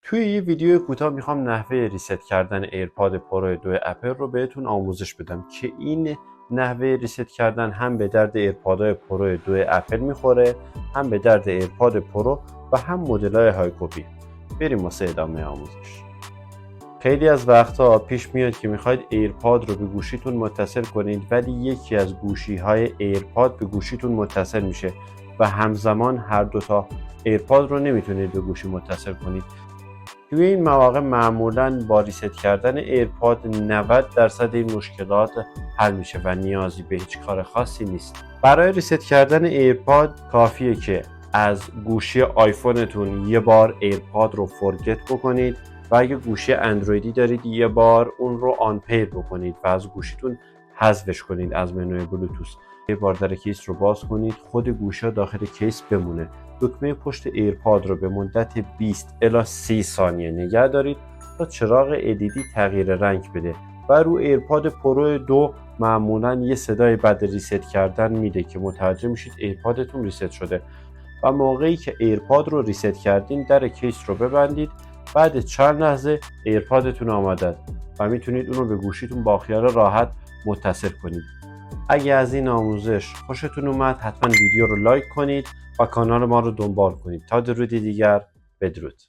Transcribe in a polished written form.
توی یه ویدیو کوتاه میخوام نحوه ریست کردن ایرپاد پرو 2 اپل رو بهتون آموزش بدم که این نحوه ریست کردن هم به درد ایرپادهای پرو 2 اپل میخوره، هم به درد ایرپاد پرو و هم مدل‌های های کپی. بریم واسه ادامه آموزش. خیلی از وقتها پیش میاد که میخواید ایرپاد رو به گوشیتون متصل کنید ولی یکی از گوشی‌های ایرپاد به گوشیتون متصل میشه و همزمان هر دوتا ایرپاد رو نمیتونید به گوشی متصل کنید. توی این مواقع معمولاً با ریست کردن ایرپاد 90% این مشکلات حل میشه و نیازی به هیچ کار خاصی نیست. برای ریست کردن ایرپاد کافیه که از گوشی آیفونتون یه بار ایرپاد رو فورگت بکنید و اگه گوشی اندرویدی دارید یه بار اون رو آنپیر بکنید و از گوشیتون حذفش کنید از منوی بلوتوث. یه بار در کیس رو باز کنید، خود گوشی داخل کیس بمونه. دکمه پشت ایرپاد رو به مدت 20 الی 30 ثانیه نگه دارید تا چراغ LED تغییر رنگ بده و رو ایرپاد پرو 2 معمولا یه صدای بعد ریست کردن میده که متوجه میشید ایرپادتون ریست شده و موقعی که ایرپاد رو ریست کردین در کیس رو ببندید. بعد چند لحظه ایرپادتون آماده و میتونید اون رو به گوشیتون با خیال راحت متصل کنید. اگه از این آموزش خوشتون اومد حتما ویدیو رو لایک کنید و کانال ما رو دنبال کنید. تا درودی دیگر، بدرود.